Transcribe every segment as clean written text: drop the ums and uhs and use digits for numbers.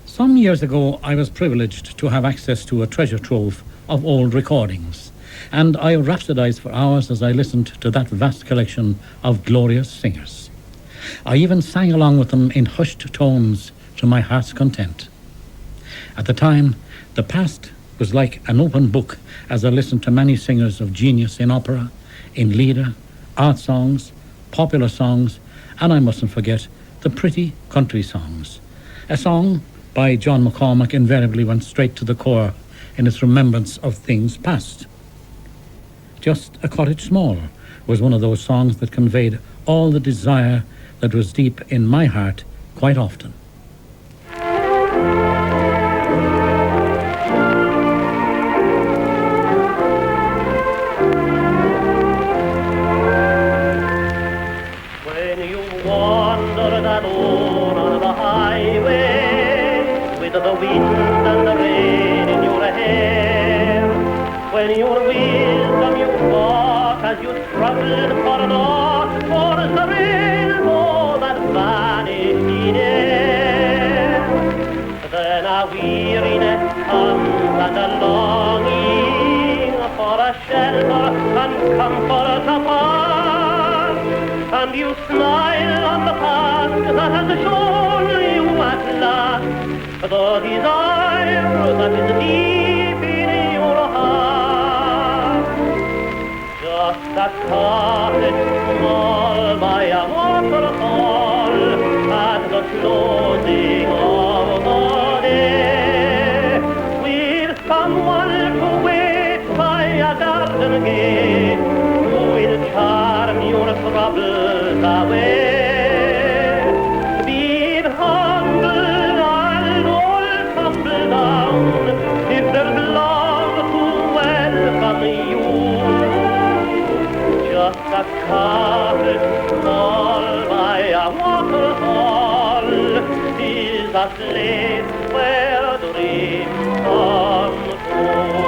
Some years ago, I was privileged to have access to a treasure trove of old recordings, and I rhapsodized for hours as I listened to that vast collection of glorious singers. I even sang along with them in hushed tones to my heart's content. At the time, the past was like an open book as I listened to many singers of genius in opera, in Lieder, art songs, popular songs, and I mustn't forget the pretty country songs. A song by John McCormack invariably went straight to the core in its remembrance of things past. Just a Cottage Small was one of those songs that conveyed all the desire that was deep in my heart quite often. When you wander that road on the highway, with the wind and the rain in your hair, when your wisdom you walk as you travel for naught, for the rainbow that vanished in air, then a weariness comes and a longing for a shelter and comfort apart, and you smile on the past that has shown you at last the desire that is deep in your heart. Just a cottage small by a waterfall at the closing of the day, with someone to wait by a garden gate who will charm your troubles away. Be humble and all tumble down if there's love to welcome you. Just a cottage small by a waterfall is a place where dreams come true.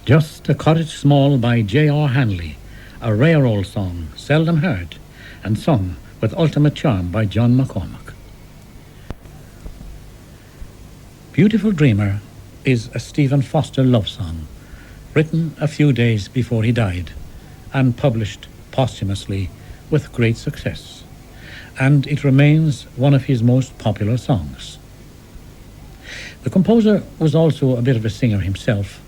Just a Cottage Small by J.R. Hanley, a rare old song, seldom heard, and sung with ultimate charm by John McCormack. Beautiful Dreamer is a Stephen Foster love song, written a few days before he died, and published posthumously with great success, and it remains one of his most popular songs. The composer was also a bit of a singer himself,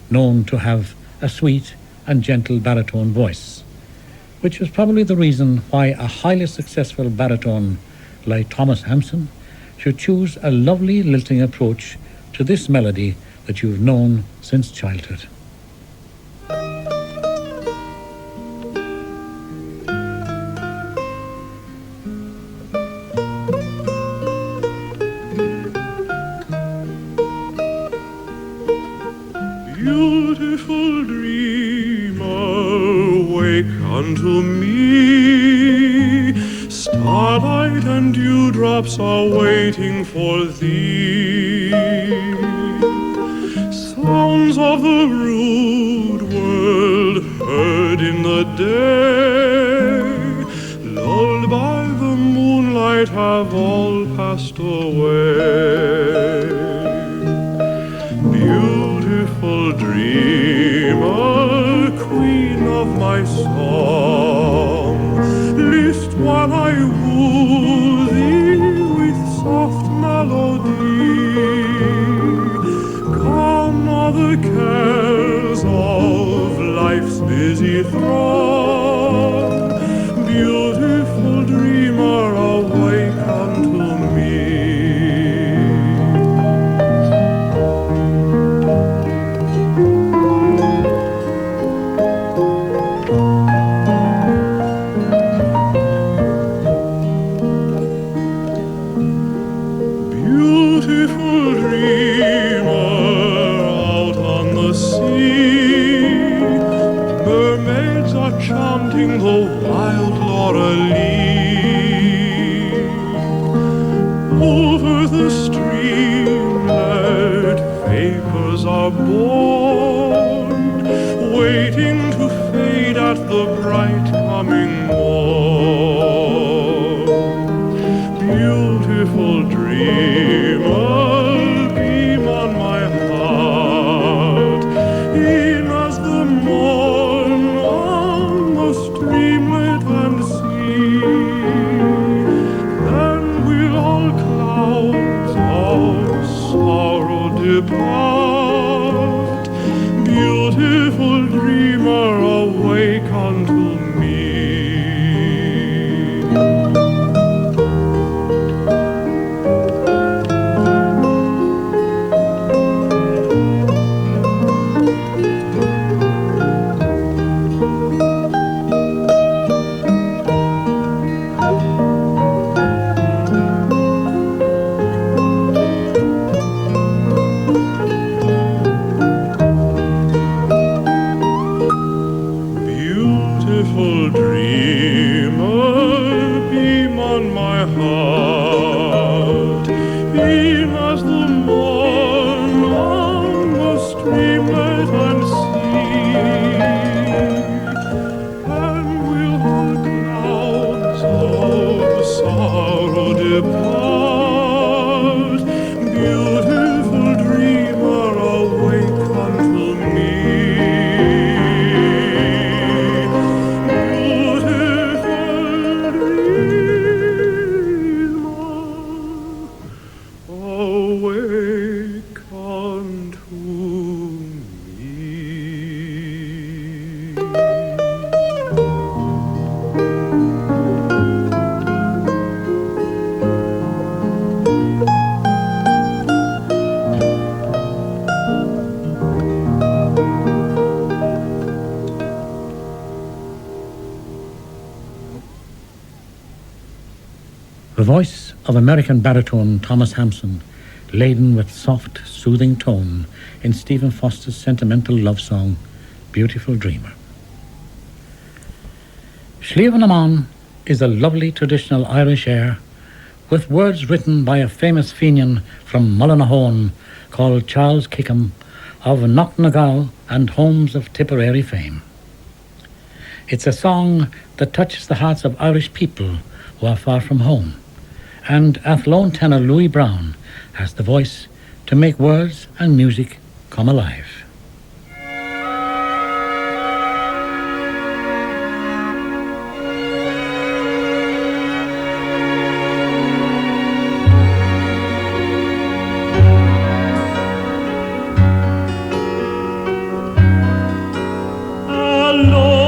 known to have a sweet and gentle baritone voice, which was probably the reason why a highly successful baritone like Thomas Hampson should choose a lovely lilting approach to this melody that you've known since childhood. Beautiful dreamer, wake unto me. Starlight and dewdrops are waiting for thee. Sounds of the rude world heard in the day, lulled by the moonlight, have all passed away. Beautiful dreamer, queen of my song, list while I woo thee with soft melody. Gone are the cares of life's busy throng. Beautiful flaunting the wild laurel leaf. Over the streamlet vapors are born, waiting to fade at the bright coming morn. Beautiful dreamer, beam on my heart, e'en as the morn on the streamlet and sea. Then will all clouds of sorrow depart. Beautiful dreamer, awake unto me. Beautiful dreamer, beam on my heart, e'en as the morn on the streamlet and sea. And will all clouds of sorrow depart. Beautiful dreamer, awake unto me. Awake unto me. The voice of American baritone Thomas Hampson, laden with soft, soothing tone in Stephen Foster's sentimental love song, Beautiful Dreamer. Slíomh Amán is a lovely traditional Irish air with words written by a famous Fenian from Mullinahone called Charles Kickham of Knocknagal and Homes of Tipperary fame. It's a song that touches the hearts of Irish people who are far from home, and Athlone tenor Louis Brown has the voice to make words and music come alive. Glow.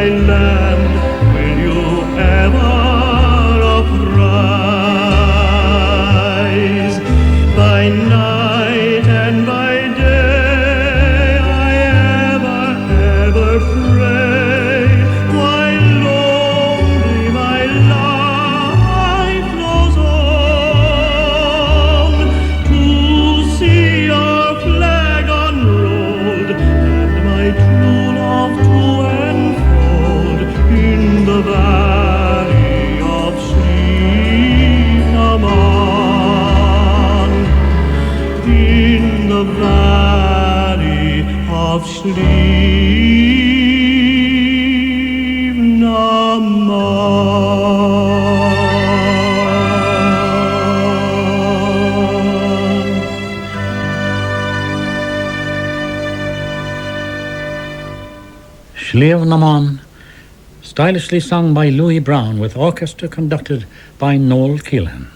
my land, will you ever uprise? By night and by day I ever pray, while lonely my life flows on, to see your flag unrolled and my true love to enfold in the valley of sleep, Naman, in the valley of sleep, Naman. Shliv Naman, stylishly sung by Louis Brown with orchestra conducted by Noel Keelan.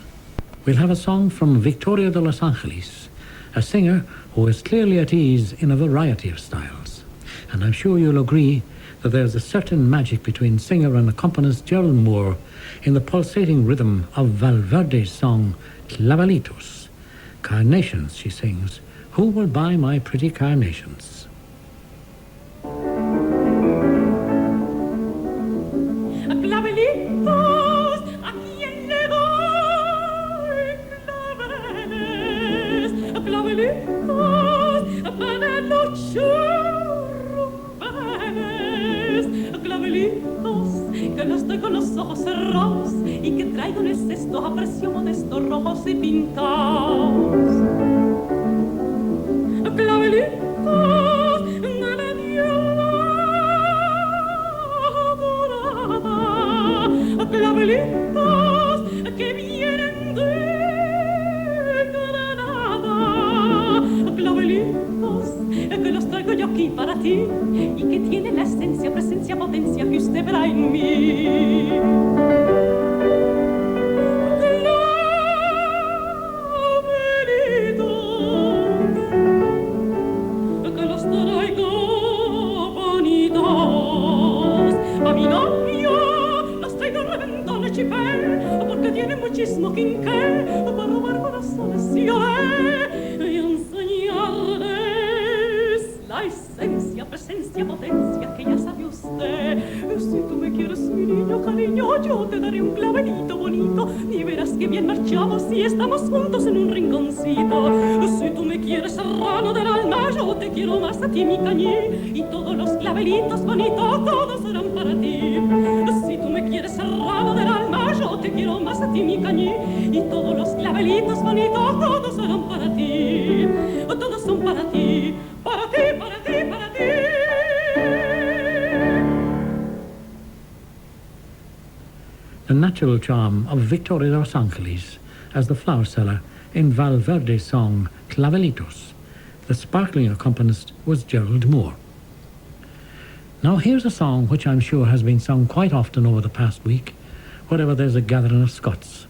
We'll have a song from Victoria de Los Angeles, a singer who is clearly at ease in a variety of styles. And I'm sure you'll agree that there's a certain magic between singer and accompanist Gerald Moore in the pulsating rhythm of Valverde's song Clavelitos. Carnations, she sings. Who will buy my pretty carnations? Clavelitos, ¿a quién le doy claveles? Clavelitos, para los churrubeles. Clavelitos, que los doy con los ojos cerrados y que traigo en el cesto a precio modesto rojos y pintados. Clavelitos, de la clavelitos que vienen de Granada, clavelitos que los traigo yo aquí para ti y que tienen la esencia, presencia, potencia que usted verá en mí. Clavelitos que los traigo bonitos a mi novio. Porque tiene muchísimo quinqué para robar corazones y enseñarles la esencia, presencia, potencia que ya sabe usted. Si tú me quieres, mi niño, cariño, yo te daré un clavelito bonito y verás que bien marchamos si estamos juntos en un rinconcito. Si tú me quieres, serrano del alma, yo te quiero más a ti, mi cañí, y todos los clavelitos bonitos, todos serán para ti. Si tú me quieres, serrano del alma, yo te quiero más a ti, mi cañí, y todos los clavelitos bonitos, todos serán para ti. Todos son para ti, para ti, para ti, para ti. The natural charm of Victoria de Los Angeles as the flower seller in Valverde's song Clavelitos. The sparkling accompanist was Gerald Moore. Now here's a song which I'm sure has been sung quite often over the past week, wherever there's a gathering of Scots.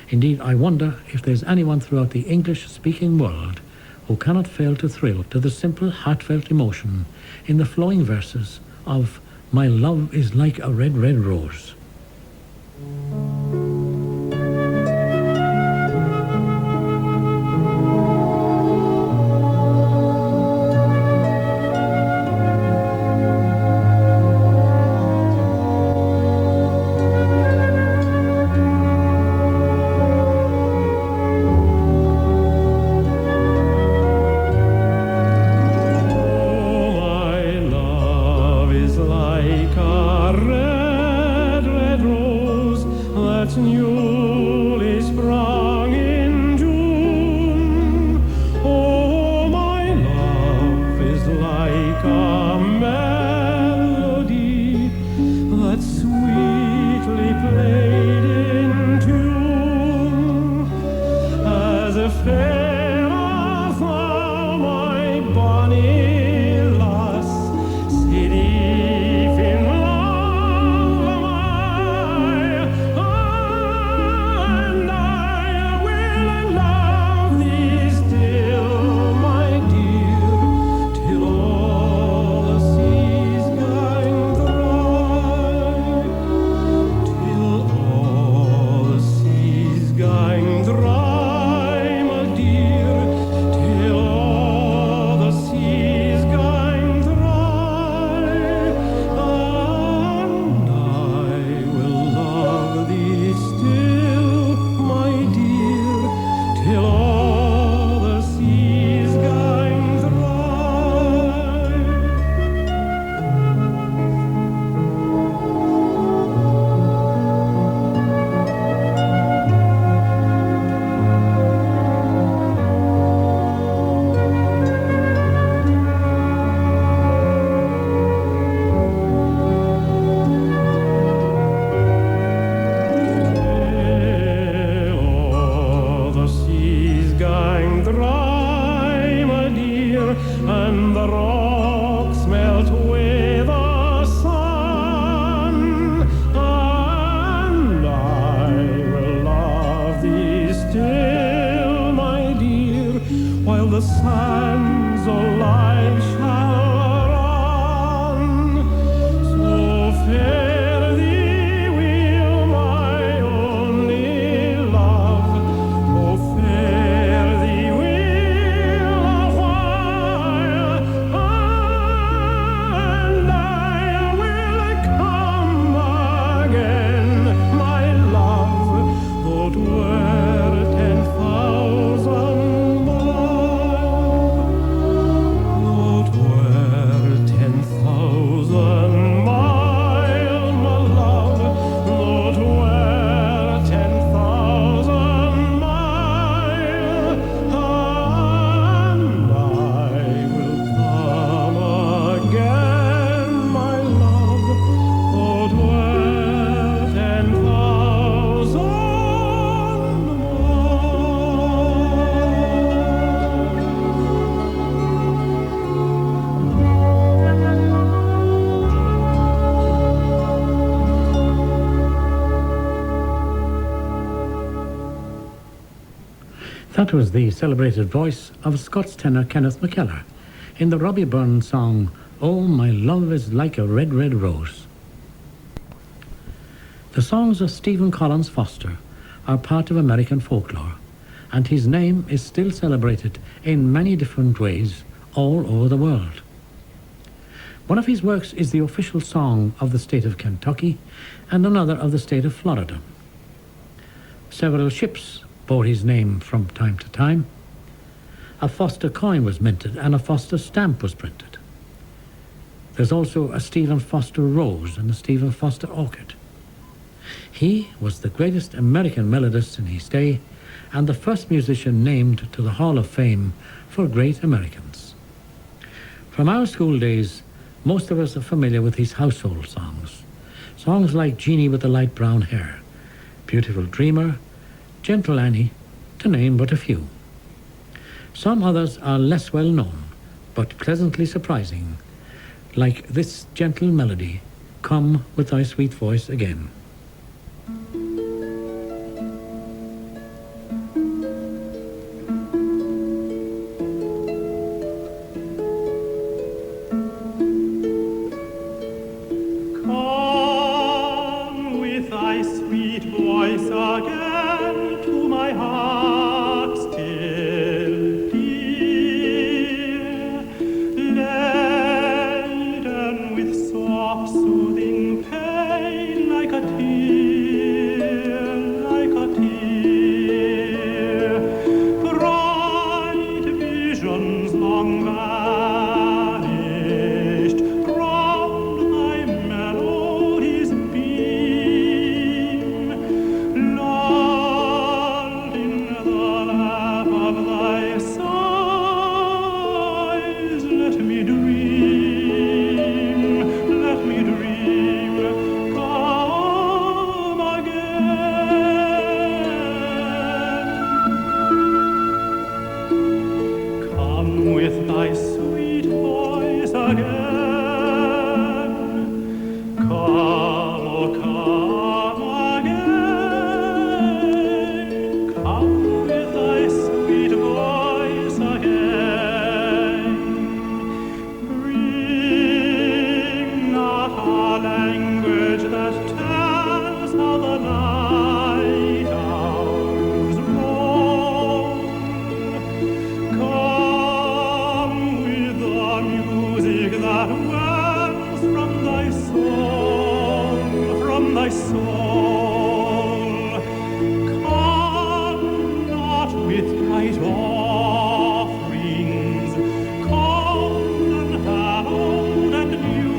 Indeed, I wonder if there's anyone throughout the English-speaking world who cannot fail to thrill to the simple, heartfelt emotion in the flowing verses of My Love is Like a Red, Red Rose. That was the celebrated voice of Scots tenor Kenneth McKellar in the Robbie Byrne song, "Oh, My Love is Like a Red, Red Rose." The songs of Stephen Collins Foster are part of American folklore, and his name is still celebrated in many different ways all over the world. One of his works is the official song of the state of Kentucky and another of the state of Florida. Several ships bore his name from time to time. A Foster coin was minted and a Foster stamp was printed. There's also a Stephen Foster rose and a Stephen Foster orchid. He was the greatest American melodist in his day and the first musician named to the Hall of Fame for Great Americans. From our school days, most of us are familiar with his household songs. Songs like Jeannie with the Light Brown Hair, Beautiful Dreamer, Gentle Annie, to name but a few. Some others are less well known, but pleasantly surprising, like this gentle melody, "Come with Thy Sweet Voice Again." Come with thy sweet voice again to my heart still dear, laden with soft soothing pain like a tear, like a tear. Bright visions long vanished, round thy melodies beam, lulled in the lap of thy sighs. Let me dream, let me dream. Come again. Come with thy sweet voice again. Come, oh come again. Come with thy sweet voice again. Bring not a language that tells how the night hours roam. Come with the music that wells from thy soul, from thy soul. Come not with bright offerings, cold and hallowed and new.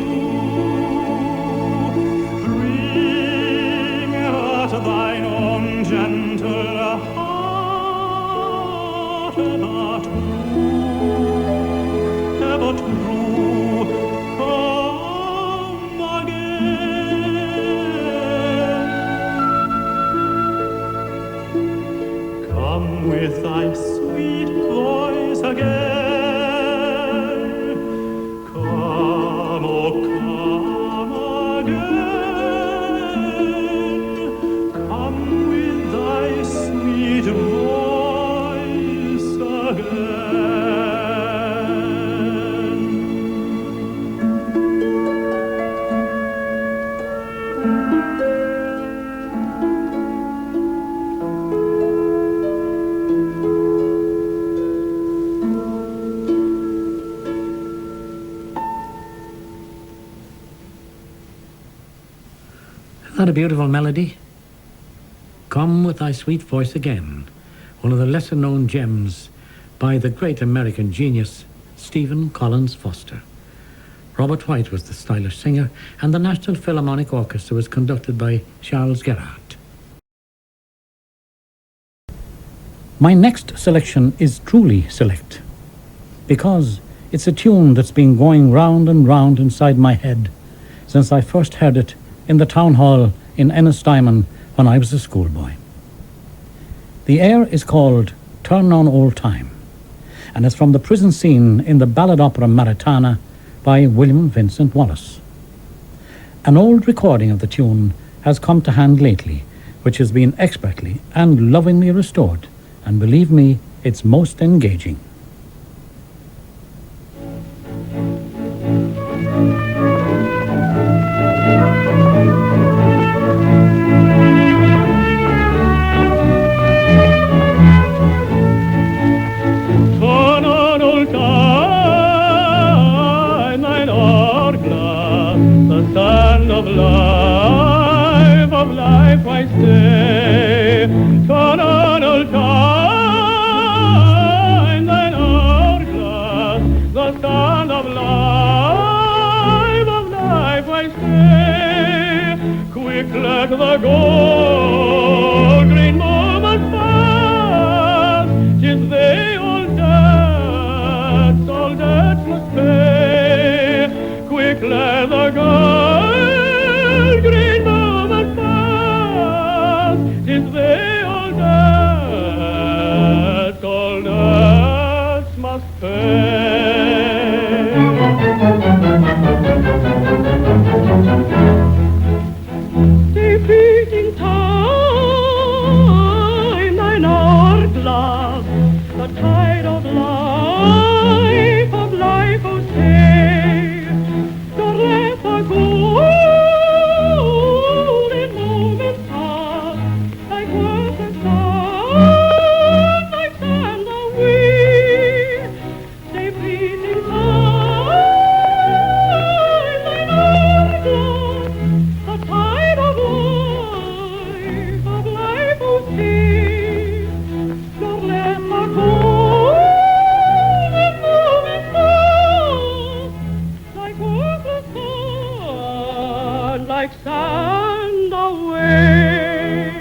Bring but thine own gentle heart, ever true. Come again. Come with thy sweet voice again. Come, oh come again. Come with thy sweet voice again. Isn't that a beautiful melody? "Come with Thy Sweet Voice Again," one of the lesser-known gems by the great American genius Stephen Collins Foster. Robert White was the stylish singer, and the National Philharmonic Orchestra was conducted by Charles Gerhardt. My next selection is truly select, because it's a tune that's been going round and round inside my head since I first heard it in the town hall in Ennistimon when I was a schoolboy. The air is called "Turn on Old Time," and it's from the prison scene in the ballad opera Maritana by William Vincent Wallace. An old recording of the tune has come to hand lately, which has been expertly and lovingly restored and believe me, it's most engaging. Turn on, old time, thine hourglass, the sand of life I stay. Turn on, old time, thine hourglass, the sand of life I stay. Quick let the gold green moments pass, 'tis they all debts must pay. Quick let the gold green moments pass, 'tis they all debts must pay. Defeating time, thine hourglass, the tide of life, oh stay. Don't let the golden moments pass, like worthless sand, like sand away. Defeating time, thine hourglass, the tide of life, oh stay. Don't let the golden moments pass, like worthless sand, like sand away.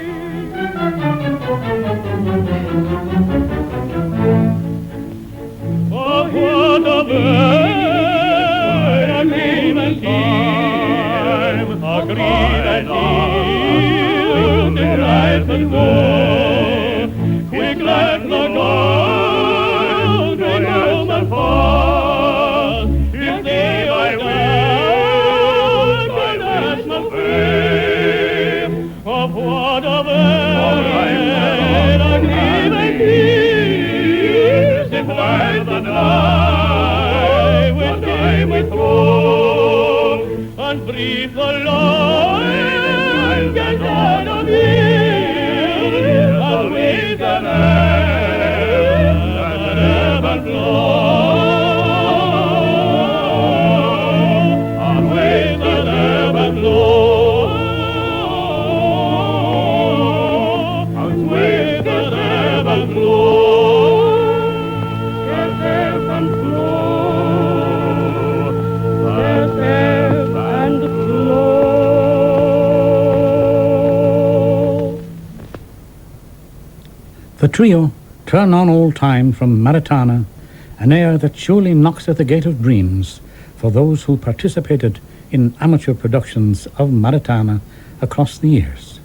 Oh, what a bird, a green and time, a green and yield in life and woe. Quick let the gold green moment fall, if they are dead, by death must fame. Of what a bird, a green and yield, if life and life will die with throw, and breathe the life get out of here, and with an ebb and flow, and with an ebb and flow, and with an ebb and flow. Yes, ebb and flow, yes, ebb and flow. The trio Turn On Old Time from Maritana, an air that surely knocks at the gate of dreams for those who participated in amateur productions of Maritana across the years.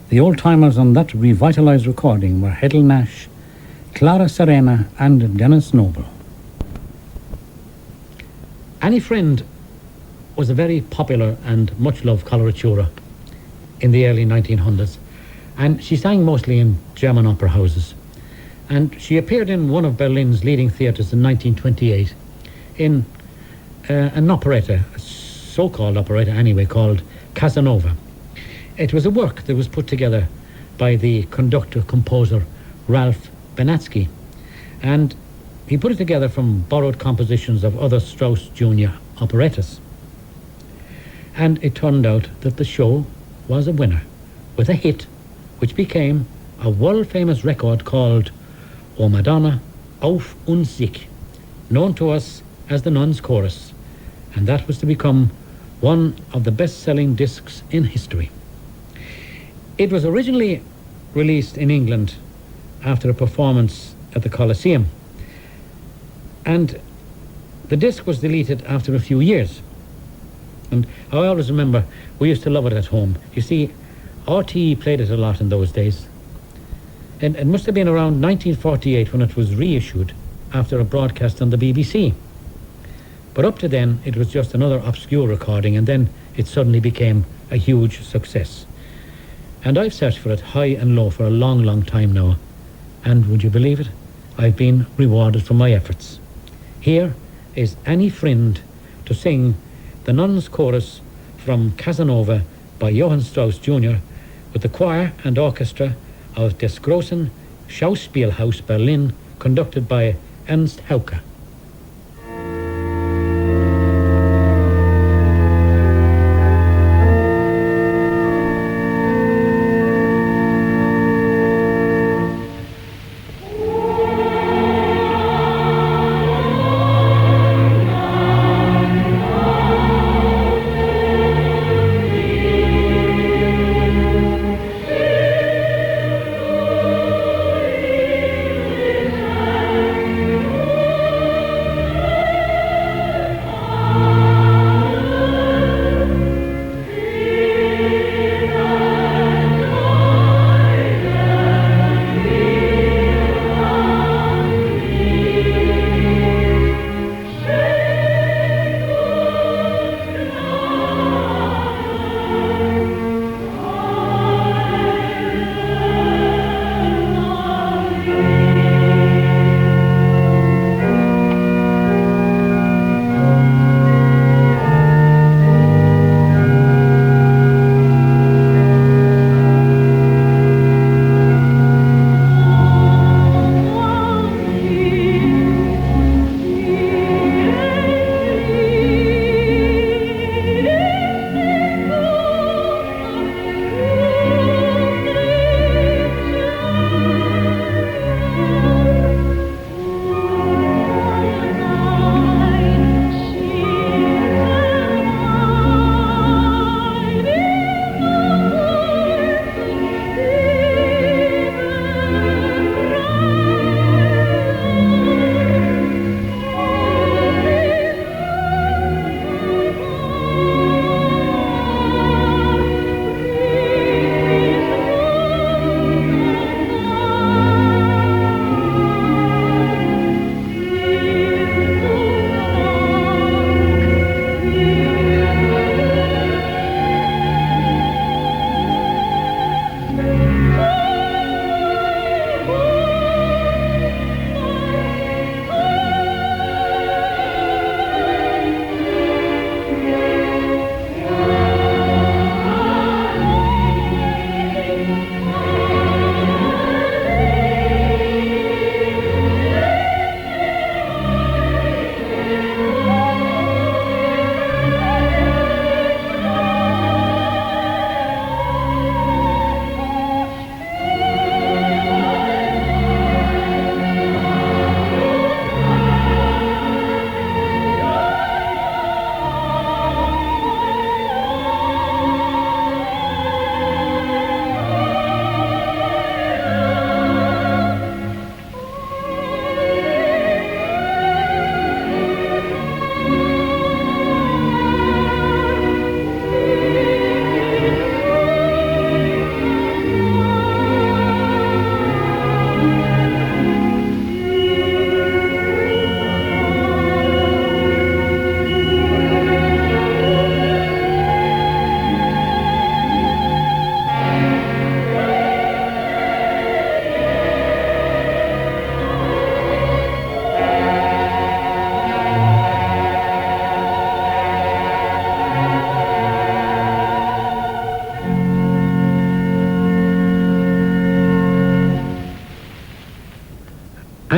The old-timers on that revitalized recording were Hedel Nash, Clara Serena and Dennis Noble. Annie Friend was a very popular and much-loved coloratura in the early 1900s, and she sang mostly in German opera houses. And she appeared in one of Berlin's leading theatres in 1928 in an operetta, a so-called operetta anyway, called Casanova. It was a work that was put together by the conductor-composer Ralph Benatsky, and he put it together from borrowed compositions of other Strauss Jr. operettas. And it turned out that the show was a winner, with a hit which became a world-famous record called O Madonna, auf und sich, known to us as the Nuns' Chorus, and that was to become one of the best-selling discs in history. It was originally released in England after a performance at the Colosseum, and the disc was deleted after a few years. And I always remember we used to love it at home. You see, RTE played it a lot in those days. And it must have been around 1948 when it was reissued after a broadcast on the BBC. But up to then, it was just another obscure recording, and then it suddenly became a huge success. And I've searched for it high and low for a long, long time now, And would you believe it? I've been rewarded for my efforts. Here is Annie Frind to sing the Nuns Chorus from Casanova by Johann Strauss Jr. with the choir and orchestra of Des Großen Schauspielhaus Berlin, conducted by Ernst Hauke.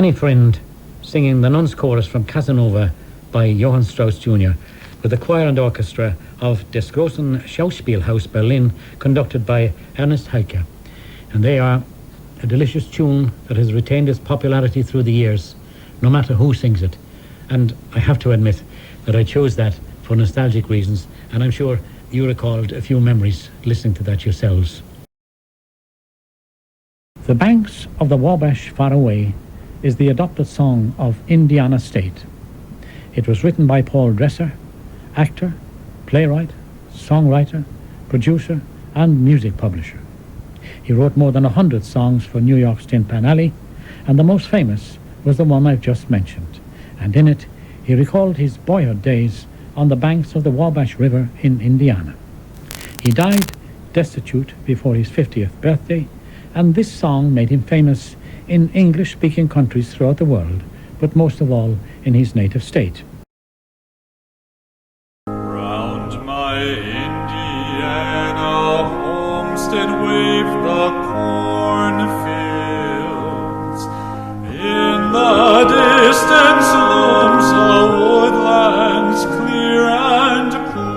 Annie Frind singing the Nuns Chorus from Casanova by Johann Strauss Jr. with the choir and orchestra of Des Großen Schauspielhaus Berlin, conducted by Ernst Hauke. And they are a delicious tune that has retained its popularity through the years, no matter who sings it. And I have to admit that I chose that for nostalgic reasons, and I'm sure you recalled a few memories listening to that yourselves. The Banks of the Wabash Far Away is the adopted song of Indiana State. It was written by Paul Dresser, actor, playwright, songwriter, producer, and music publisher. He wrote more than 100 songs for New York's Tin Pan Alley, and the most famous was the one I've just mentioned. And in it, he recalled his boyhood days on the banks of the Wabash River in Indiana. He died destitute before his 50th birthday, and this song made him famous in English-speaking countries throughout the world, but most of all in his native state. Round my Indiana homestead wave the cornfields. In the distance looms the woodlands clear and cool.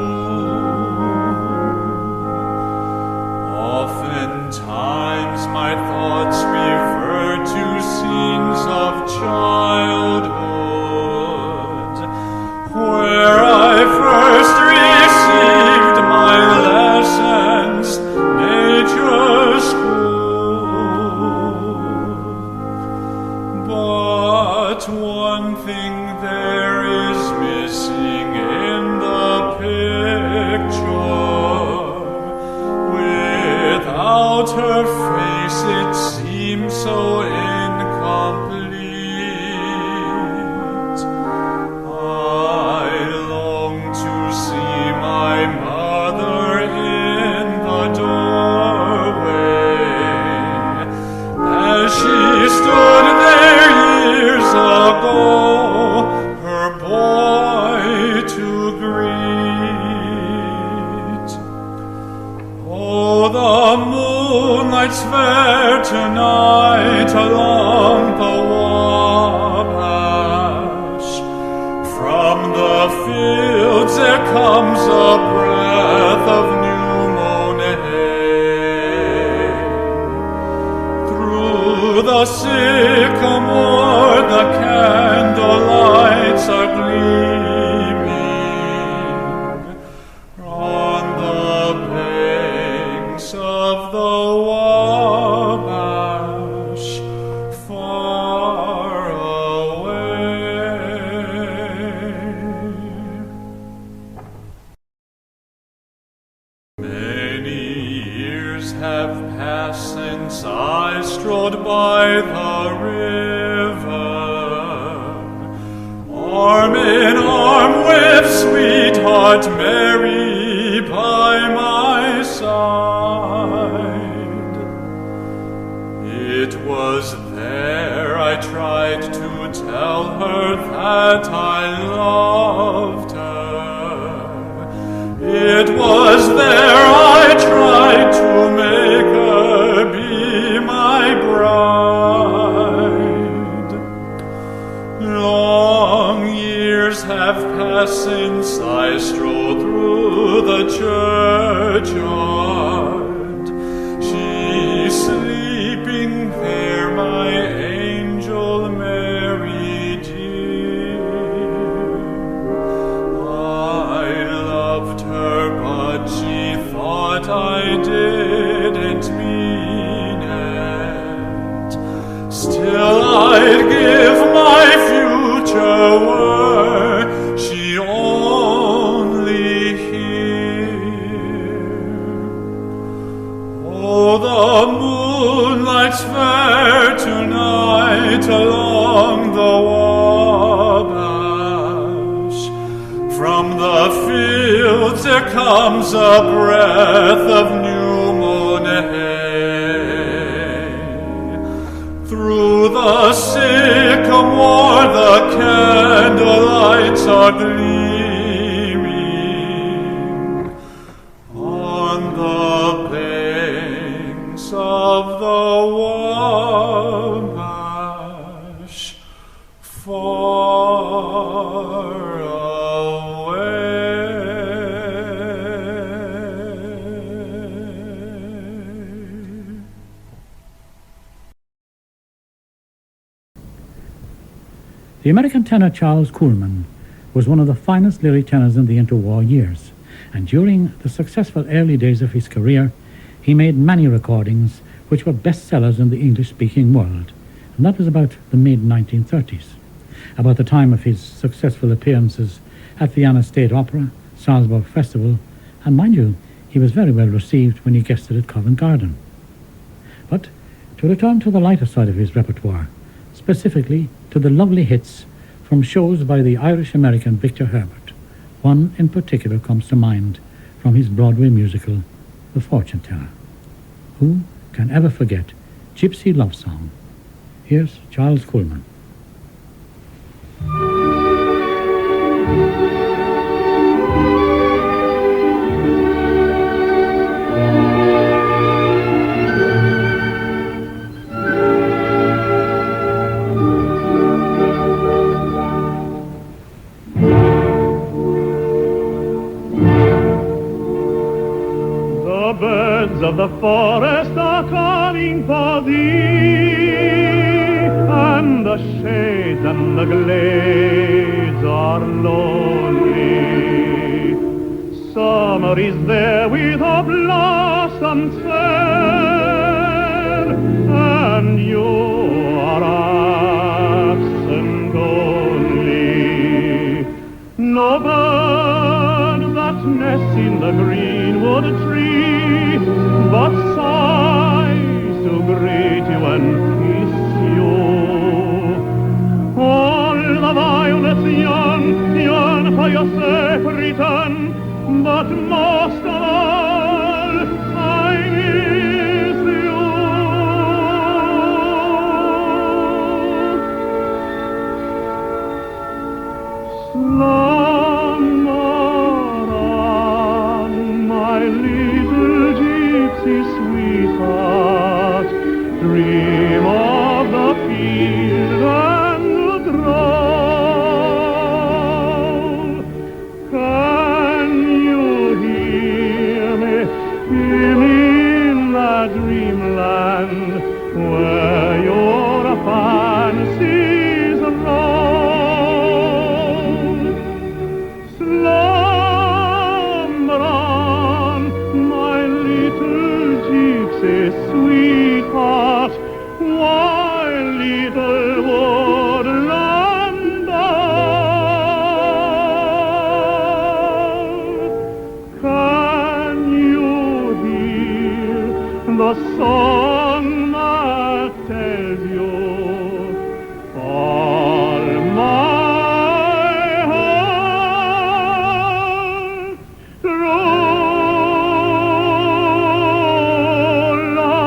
Oftentimes my thoughts refer to scenes of childhood, where I first received my lessons, nature's school. But one thing there is missing in the picture. Without her face it seems so incomplete. I long to see my mother in the doorway, as she stood there years ago, her boy to greet. Oh, the moonlight's fair tonight along the Wabash. From the fields there comes a breath of new mown hay. Through the sycamore the candle lights are gleaming on the banks of the Wabash, far away. Many years have passed since I strolled by the river, arm in arm with sweetheart Mary by my side. It was there I tried to tell her that I loved her. It was there I tried to make her be my bride. Long years have passed since I strolled through the churchyard. She's sleeping there, my angel Mary dear. I loved her, but she thought I didn't mean it. Still I'd give my future were she only here. Oh, the moonlight's fair tonight along the Wabash. From the fields there comes a breath of new mown hay. Through the sycamore the candlelights are gleaming on the banks of the Wabash, far away. The American tenor Charles Kuhlman was one of the finest lyric tenors in the interwar years, and during the successful early days of his career, he made many recordings which were bestsellers in the English-speaking world, and that was about the mid-1930s, about the time of his successful appearances at Vienna State Opera, Salzburg Festival, and mind you, he was very well received when he guested at Covent Garden. But to return to the lighter side of his repertoire, specifically to the lovely hits from shows by the Irish-American Victor Herbert, one in particular comes to mind from his Broadway musical, The Fortune Teller. Who can ever forget Gypsy Love Song? Here's Charles Kuhlman. The birds of the forest are calling for thee, and the shades and the glades are lonely. Summer is there with her blossoms fair, and you are absent only. No bird that nests in the greenwood tree, but sighs to greet you and kiss you. All the violets yearn for your safe return, but most of all I miss you. Sweetheart, dream of the field and the grove. Can you hear me in that dreamland where your fancies roam? Slumber on, my little gypsy sweetheart, while little woodland dove. Can you hear the song that tells you all my heart true love?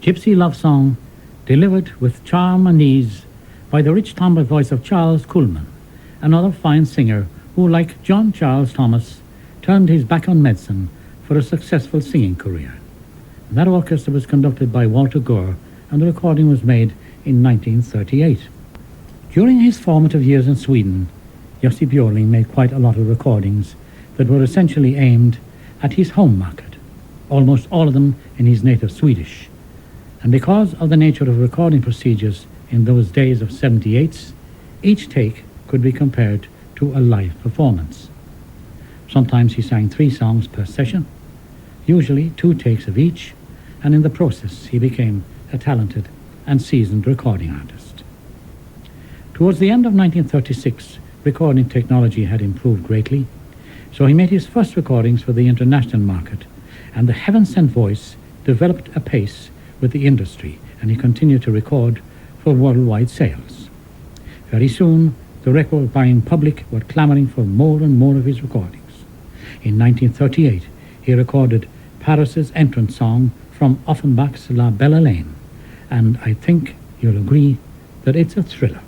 Gypsy Love Song, delivered with charm and ease by the rich timbre voice of Charles Kuhlman, another fine singer who, like John Charles Thomas, turned his back on medicine for a successful singing career. That orchestra was conducted by Walter Gore, and the recording was made in 1938. During his formative years in Sweden, Jussi Björling made quite a lot of recordings that were essentially aimed at his home market, almost all of them in his native Swedish. And because of the nature of recording procedures in those days of 78s, each take could be compared to a live performance. Sometimes he sang 3 songs per session, usually 2 takes of each, and in the process he became a talented and seasoned recording artist. Towards the end of 1936, recording technology had improved greatly, so he made his first recordings for the international market, and the heaven-sent voice developed apace with the industry, and he continued to record for worldwide sales. Very soon, the record-buying public were clamoring for more and more of his recordings. In 1938, he recorded Paris's entrance song from Offenbach's La Belle Hélène, and I think you'll agree that it's a thriller.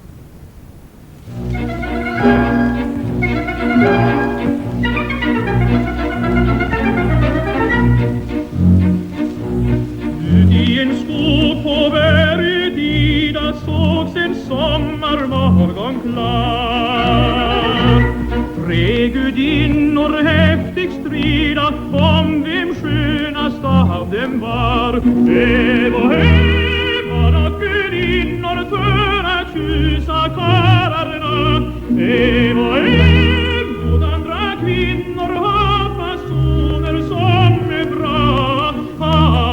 I en skog på berget Ida sågs en sommarmorgon klar. 3 gudinnor häftig strida om vem skönast av dem var. Evo, Eva, gudinnor för att tjusa karlarna. Evo, Eva, andra kvinnor har fasoner som är bra.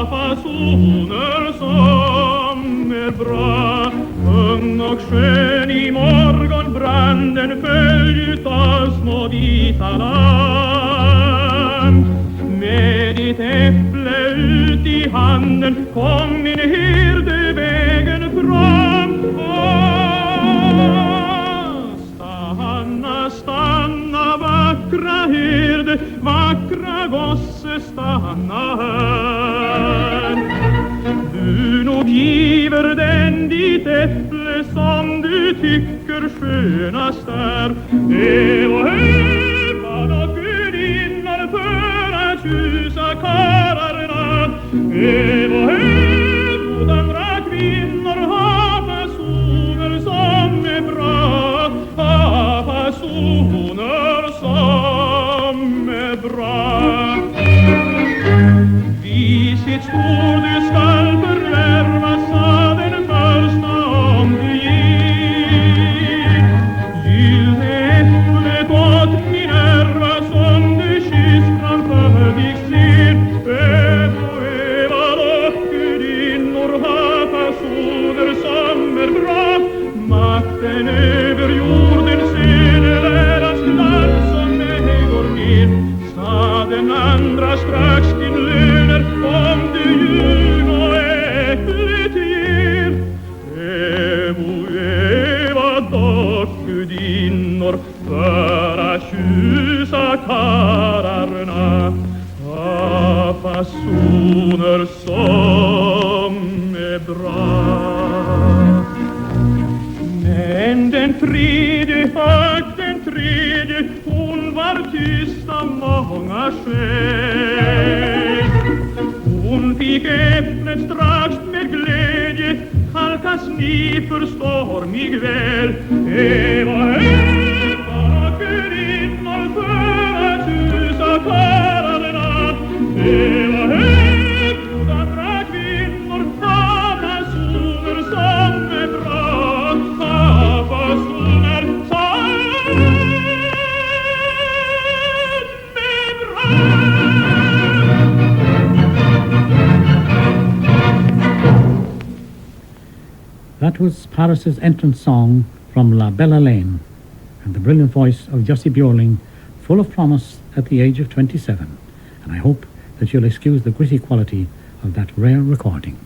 Fasoner som är bra. Ung och skön i morgonbranden följd av små vita lamm. Med ditt äpple ut i handen kom min herde vägen fram. Stanna, stanna vackra herde, vackra gosse, stanna här. Du nog giver den ditt äpple som du tycker skönast är. Eva, Eva, då gudinnor för att tjusa karlarna. Eva, Eva, andra kvinnor har fasoner som är bra, har fasoner som är bra. Vishet stor du skall förvärva, sa den första om du gick. Gyllene äpplet åt Minerva som du kysst framför dig ser. Eva, och gudinnor ha fasoner som är bra. Makten över jorden ser det läras land som ej går ner. Sa den andra strax din löner om du ljug och äpplet ger. Eva, dock gudinnor för att tjusa karlarna, ha fasoner som är bra. Men den tredje, hon var tyst av många skäl. Hon fick äpplet strax med glädje, halkas ni förstår mig väl. Eva, Eva, gudinnor för att tjusa karlarna. Eva, Eva, andra kvinnor har fasoner som är bra, har fasoner som är bra. That was Paris's entrance song from La Belle Hélène, and the brilliant voice of Jussi Björling, full of promise at the age of 27. And I hope that you'll excuse the gritty quality of that rare recording.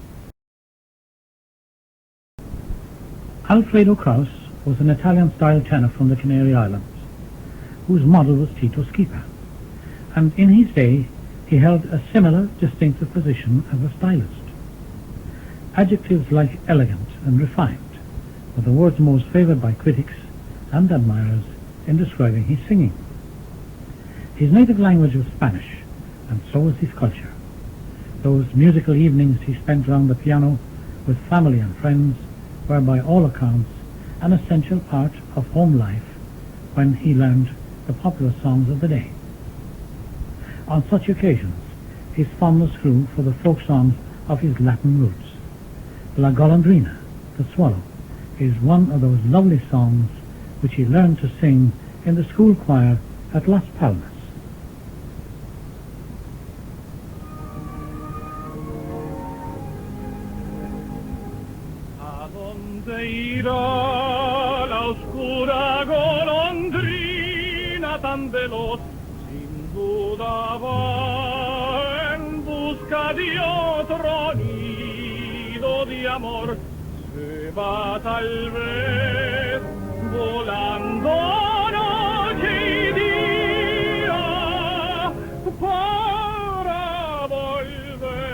Alfredo Kraus was an Italian-style tenor from the Canary Islands, whose model was Tito Schipa, and in his day he held a similar distinctive position as a stylist. Adjectives like elegant and refined were the words most favoured by critics and admirers in describing his singing. His native language was Spanish, and so was his culture. Those musical evenings he spent round the piano with family and friends were by all accounts an essential part of home life when he learned the popular songs of the day. On such occasions, his fondness grew for the folk songs of his Latin roots. La Golondrina, the swallow, is one of those lovely songs which he learned to sing in the school choir at Las Palmas. A donde irá la oscura golondrina tan veloz? Sin duda va en busca de otro nido de amor. Se va tal vez volando noche y día para volver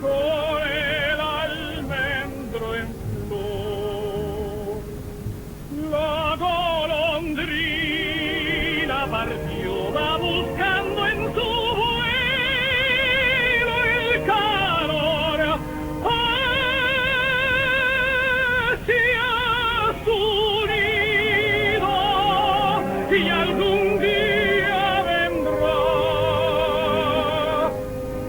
con el almendro en flor. La golondrina partió, va buscando en su vuelo el calor hacia su nido, y algún día vendrá,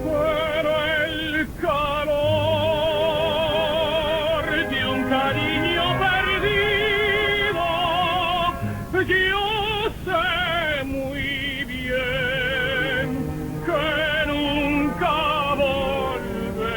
pero el calor de un cariño perdido, yo sé muy bien que nunca volverá.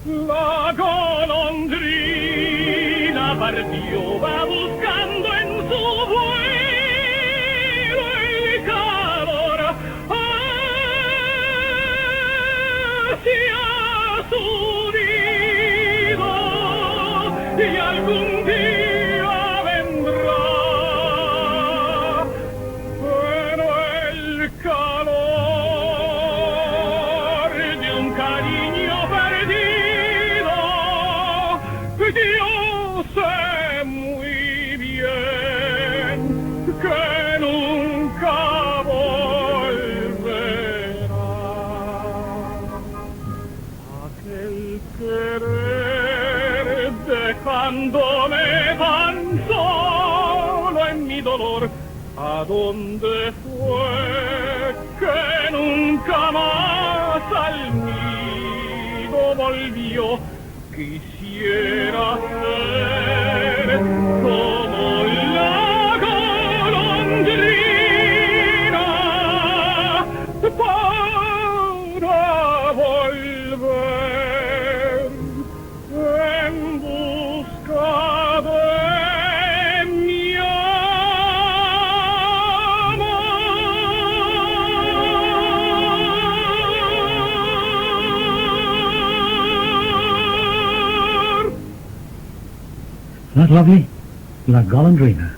La golondrina partió, va buscando en su vuelo el calor hacia su nido, y algún día vendrá, pero el calor de un cariño perdido, yo sé muy bien que nunca volverá. Aquel querer dejándome tan solo en mi dolor, ¿a dónde fue que nunca más al nido volvió? Quisiera ser como la golondrina para volver en busca de mi amor. Isn't that lovely? La Golondrina,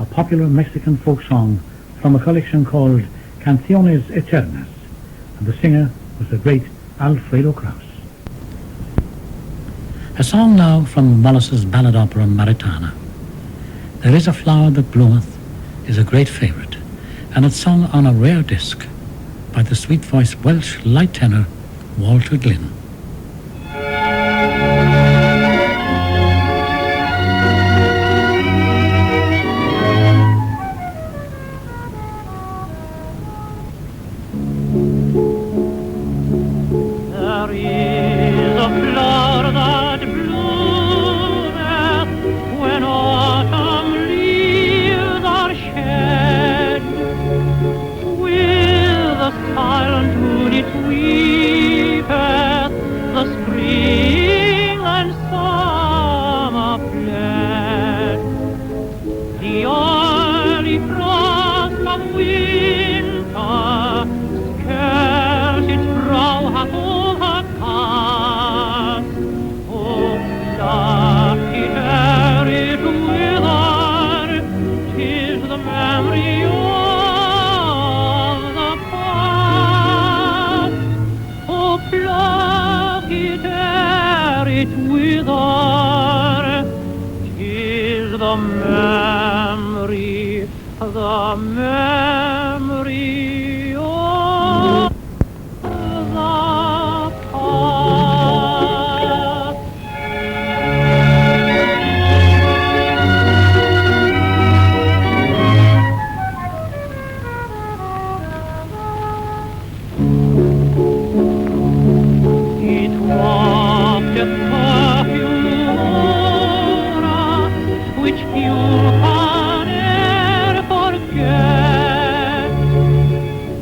a popular Mexican folk song from a collection called Canciones Eternas, and the singer was the great Alfredo Kraus. A song now from Wallace's ballad opera Maritana. There is a flower that bloometh is a great favourite, and it's sung on a rare disc by the sweet-voiced Welsh light tenor Walter Glynn. There is a flower that bloometh when autumn leaves are shed. With a silent moon it weepeth, the spring and summer fled. The early frost of winter scarce its brow hath overcast. Oh, lucky ere it wither, 'tis the memory of the past. Oh, pluck it ere it wither, 'tis the memory of the past. It walked a perfume aura, which few can e'er forget.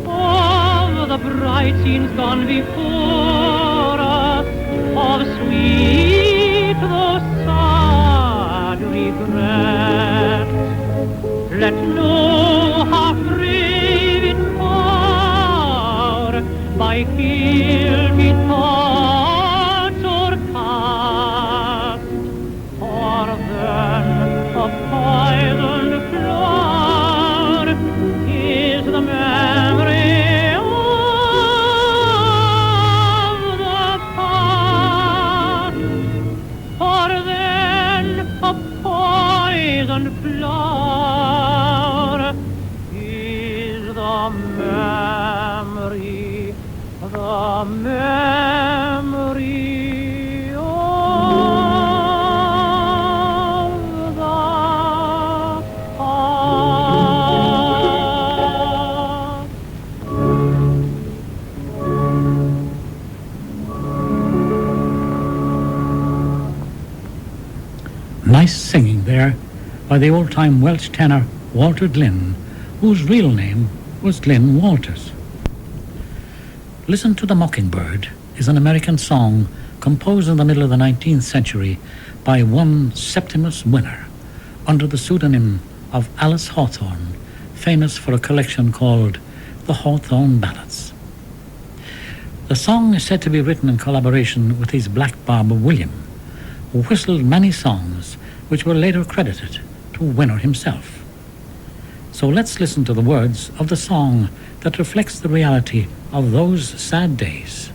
Of the bright scenes gone before us, of sweet though sad regret, let no half-brave power by guilty thoughts o'ercast, or then a poisoned flower is the memory of the past, or then a poisoned flower is the memory of the Nice singing there by the old-time Welsh tenor Walter Glynn, whose real name was Glyn Walters. Listen to the Mockingbird is an American song composed in the middle of the 19th century by one Septimus Winner under the pseudonym of Alice Hawthorne, famous for a collection called The Hawthorne Ballads. The song is said to be written in collaboration with his black barber William, who whistled many songs which were later credited to Winner himself. So let's listen to the words of the song that reflects the reality of those sad days.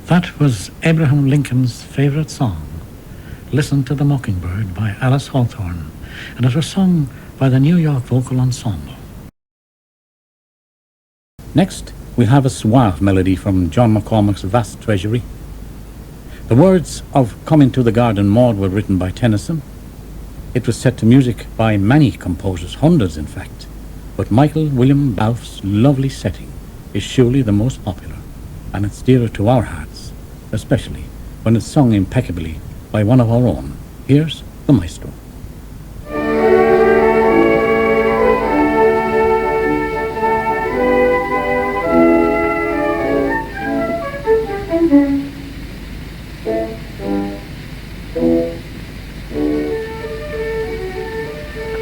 That was Abraham Lincoln's favorite song, Listen to the Mockingbird by Alice Hawthorne, and it was sung by the New York Vocal Ensemble. Next, we'll have a suave melody from John McCormack's vast treasury. The words of Come Into the Garden, Maud were written by Tennyson. It was set to music by many composers, hundreds in fact, but Michael William Balfe's lovely setting is surely the most popular, and it's dearer to our hearts, especially when it's sung impeccably by one of our own. Here's the maestro.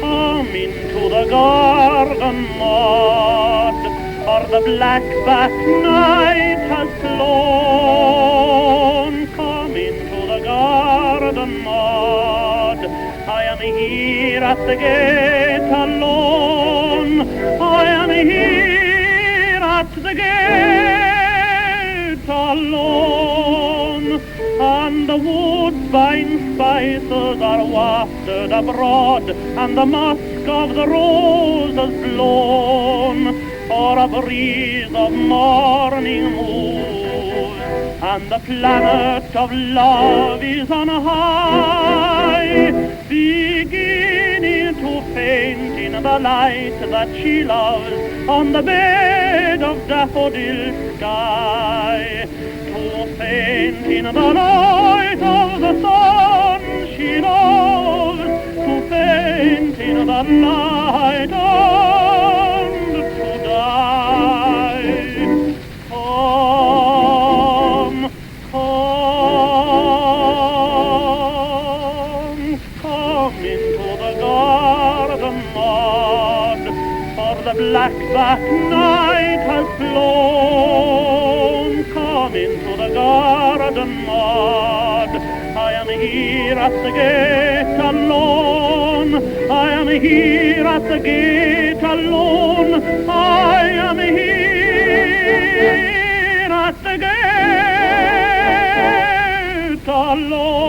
Come into the garden, Maud, for the black-back night has flown. Come into the garden, Maud, I am here at the gate alone. I am here at the gate alone. And the woodbine spices are wafted abroad, and the musk of the roses blown, for a breeze of morning moves, and the planet of love is on high, beginning to faint in the light that she loves on the bed of daffodil sky. To faint in the light of the sun she loves, to faint in the light and to die. Come, come, come into the garden, Maud, for the black-back night has flown. Come into the garden, Maud, I am here at the gate alone. I am here at the gate alone. I am here at the gate alone.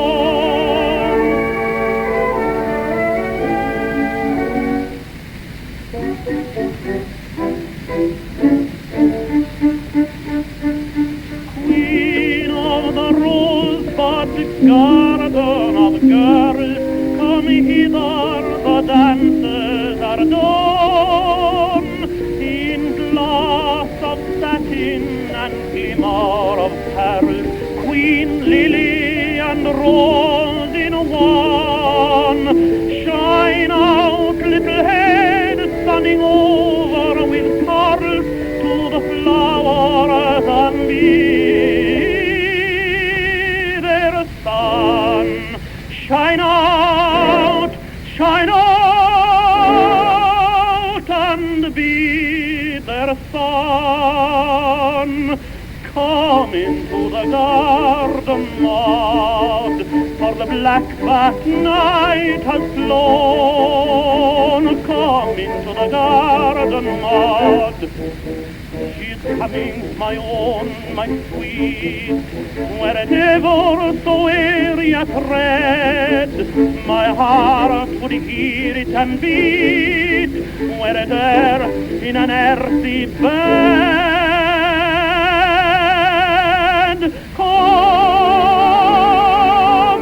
Queen of the rosebud garden of girls, come hither, the dances are done. In glass of satin and glimmer of pearls, Queen Lily and Rose in one. Shine out, little head, sunning over with curls to the flowers and be their sun. Shine out, and be their sun. Come into the garden, Maud, for the black-back night has flown. Come into the garden, Maud. She's coming, my own, my sweet, wherever so airy a tread, my heart would hear it and beat, were it there in an earthy bed. Come,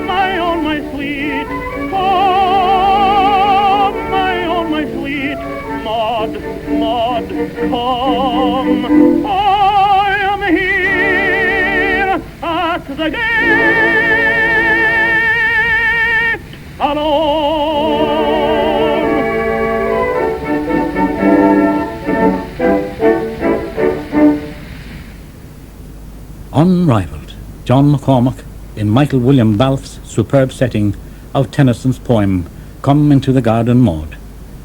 my own, my sweet, come, my own, my sweet, Maud, Maud, come. I am here at the gate alone. Unrivaled, John McCormack in Michael William Balfe's superb setting of Tennyson's poem Come Into the Garden, Maud,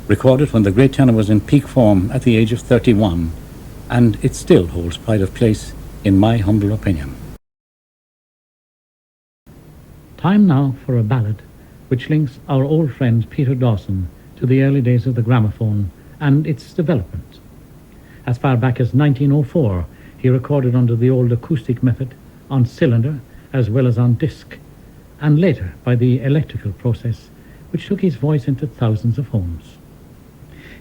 recorded when the great tenor was in peak form at the age of 31, and it still holds pride of place in my humble opinion. Time now for a ballad which links our old friend Peter Dawson to the early days of the gramophone and its development. As far back as 1904, he recorded under the old acoustic method on cylinder as well as on disc, and later by the electrical process, which took his voice into thousands of homes.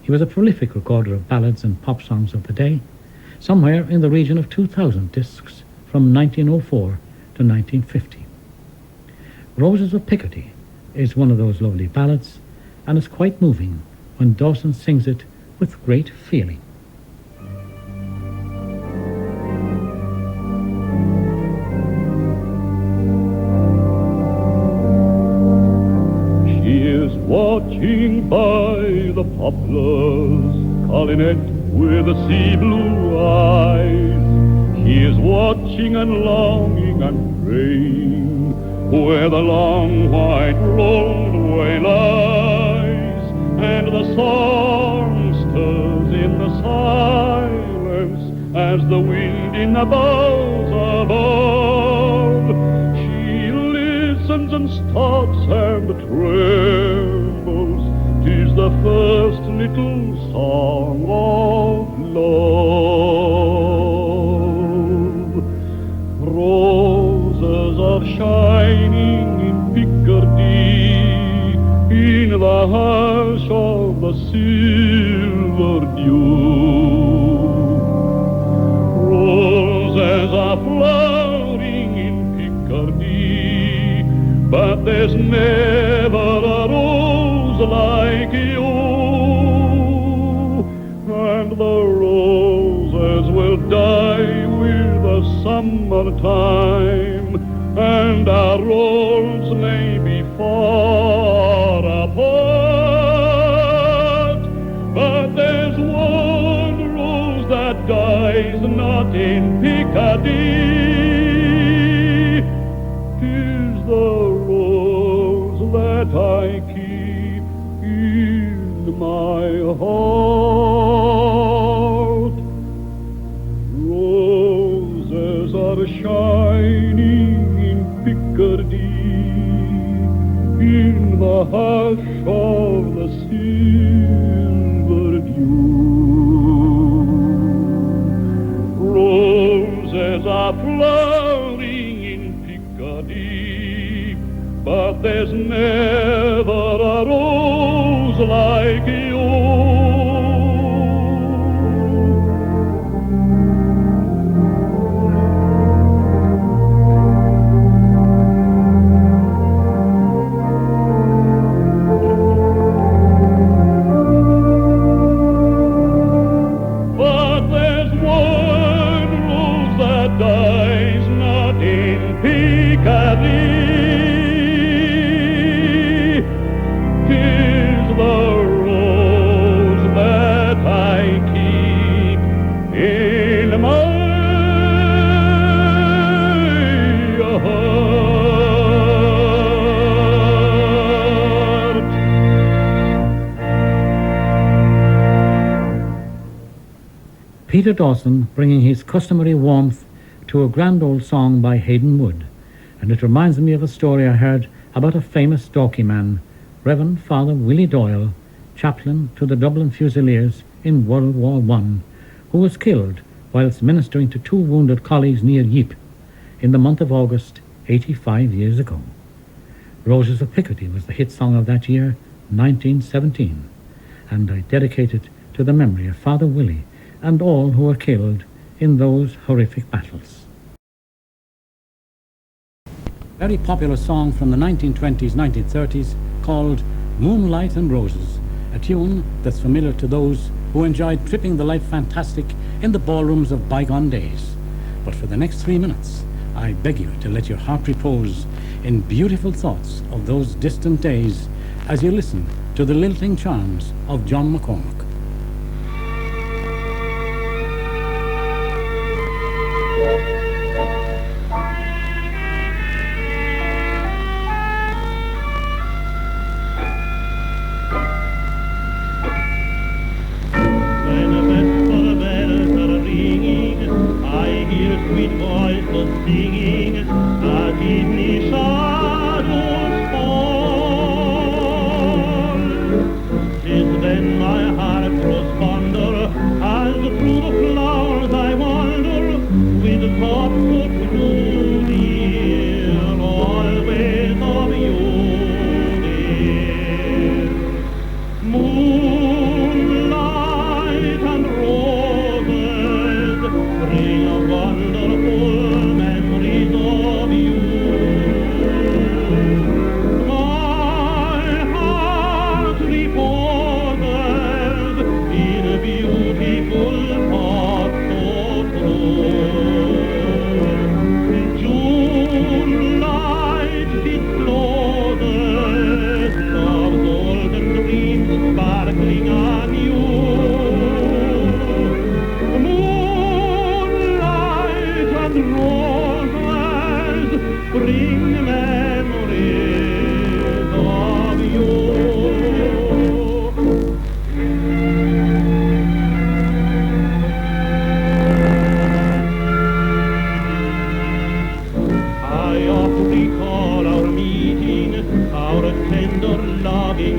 He was a prolific recorder of ballads and pop songs of the day, somewhere in the region of 2,000 discs from 1904 to 1950. Roses of Picardy is one of those lovely ballads, and is quite moving when Dawson sings it with great feeling. She is watching by the poplars, calling it with the sea blue eyes. She is watching and longing and praying where the long white roadway lies, and the song stirs in the silence as the wind in the boughs above. She listens and stops and trembles. 'Tis the first little song of love. Roses are shining in Picardy, in the hush of the silver dew. Roses are flowering in Picardy, but there's never a rose like you. And the roses will die with the summertime, and our roads may be far apart, but there's one rose that dies not in Picardy. 'Tis the rose that I keep in my heart. Roses are shining in Picardy, in the hush of the silver dew. Roses are flowering in Picardy, but there's never a rose like you. Peter Dawson bringing his customary warmth to a grand old song by Hayden Wood, and it reminds me of a story I heard about a famous Dalkey man, Reverend Father Willie Doyle, chaplain to the Dublin Fusiliers in World War I, who was killed whilst ministering to two wounded colleagues near Ypres in the month of August 85 years ago. Roses of Picardy was the hit song of that year, 1917, and I dedicate it to the memory of Father Willie and all who were killed in those horrific battles. Very popular song from the 1920s, 1930s called Moonlight and Roses, a tune that's familiar to those who enjoyed tripping the life fantastic in the ballrooms of bygone days. But for the next 3 minutes, I beg you to let your heart repose in beautiful thoughts of those distant days as you listen to the lilting charms of John McCormack. Then my heart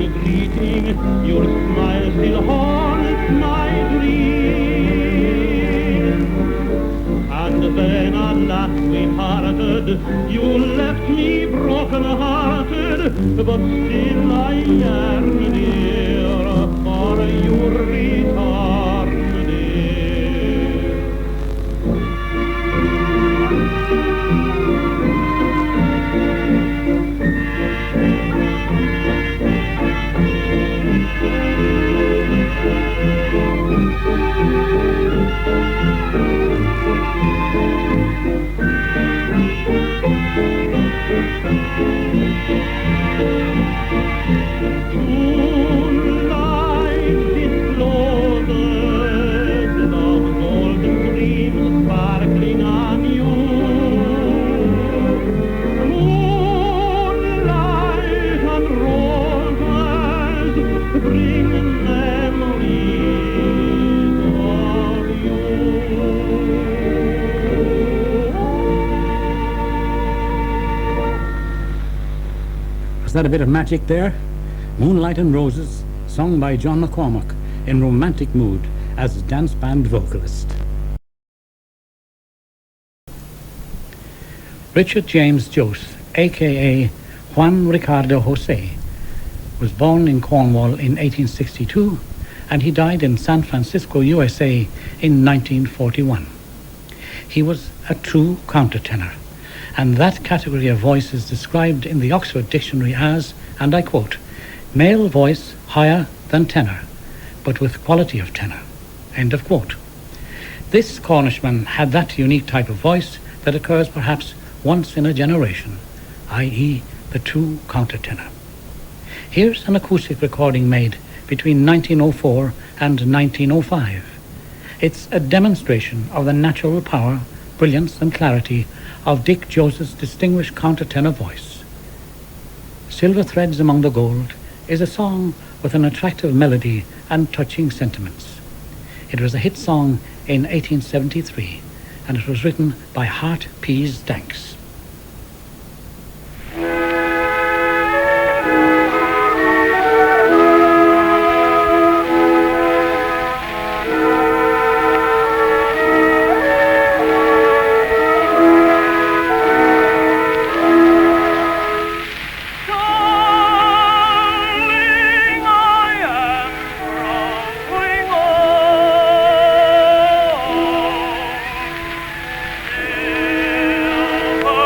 greeting, your smile still haunts my dream. And then at last we parted, you left me broken-hearted, but still I yearn, dear, for your return, dear. Moonlight discloses those golden dreams sparkling on you. Moonlight and roses bring memories of you. Was that a bit of magic there? Moonlight and Roses, sung by John McCormack in romantic mood as dance band vocalist. Richard James Jose, a.k.a. Juan Ricardo Jose, was born in Cornwall in 1862 and he died in San Francisco, USA in 1941. He was a true countertenor, and that category of voice is described in the Oxford Dictionary as, and I quote, male voice higher than tenor, but with quality of tenor, end of quote. This Cornishman had that unique type of voice that occurs perhaps once in a generation, i.e. the true countertenor. Here's an acoustic recording made between 1904 and 1905. It's a demonstration of the natural power, brilliance and clarity of Dick Joseph's distinguished countertenor voice. Silver Threads Among the Gold is a song with an attractive melody and touching sentiments. It was a hit song in 1873 and it was written by Hart Pease Danks. Oh,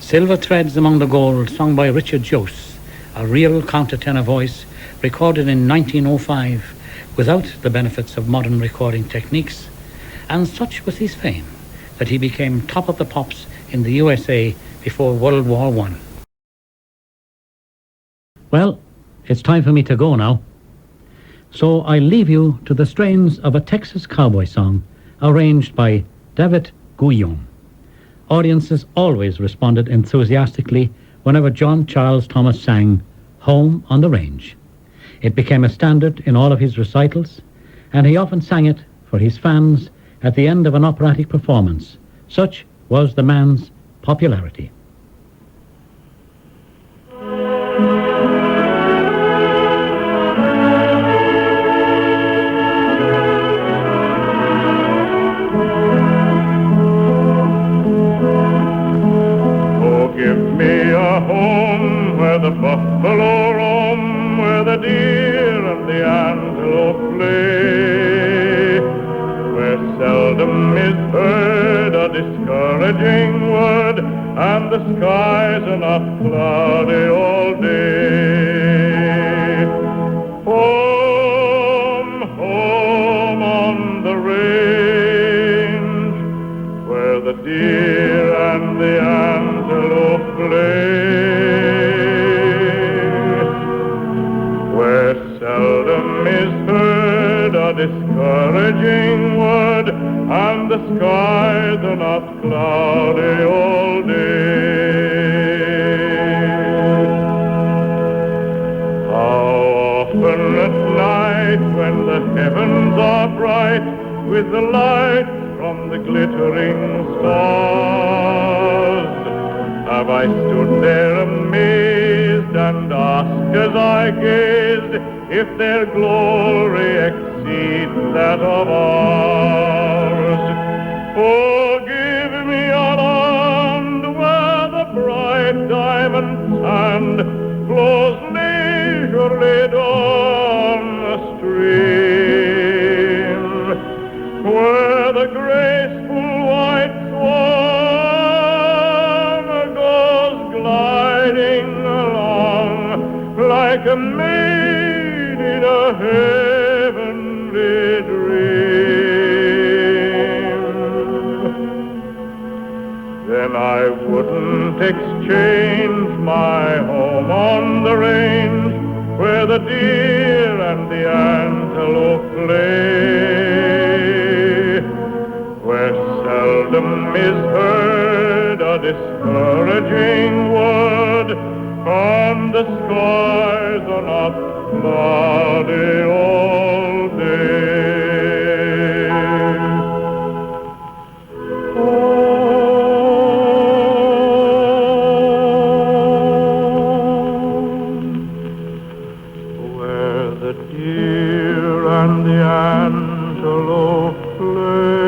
Silver Threads Among the Gold, sung by Richard Jose, a real countertenor voice, recorded in 1905 without the benefits of modern recording techniques, and such was his fame that he became top of the pops in the USA before World War I. Well, it's time for me to go now. So I leave you to the strains of a Texas cowboy song arranged by David Guillaume. Audiences always responded enthusiastically whenever John Charles Thomas sang Home on the Range. It became a standard in all of his recitals, and he often sang it for his fans at the end of an operatic performance. Such was the man's popularity. The buffalo roam, where the deer and the antelope play, where seldom is heard a discouraging word, and the skies are not cloudy all day. Home, home on the range, where the deer and the antelope play, seldom is heard a discouraging word, and the skies are not cloudy all day. How often at night, when the heavens are bright with the light from the glittering stars, have I stood there amazed and asked as I gazed if their glory exceeds that of ours. Oh, give me a land where the bright diamond sand flows leisurely down the stream, where the graceful white swan goes gliding along like a maid in a heavenly dream. Then I wouldn't exchange my home on the range, where the deer and the antelope play, where seldom is heard a discouraging word, and the skies are not cloudy all day. Where the deer and the antelope play,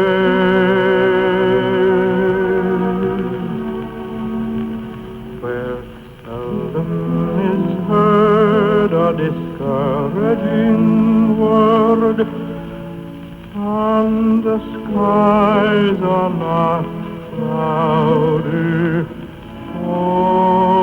where seldom is heard a discouraging word, and the skies are not cloudy all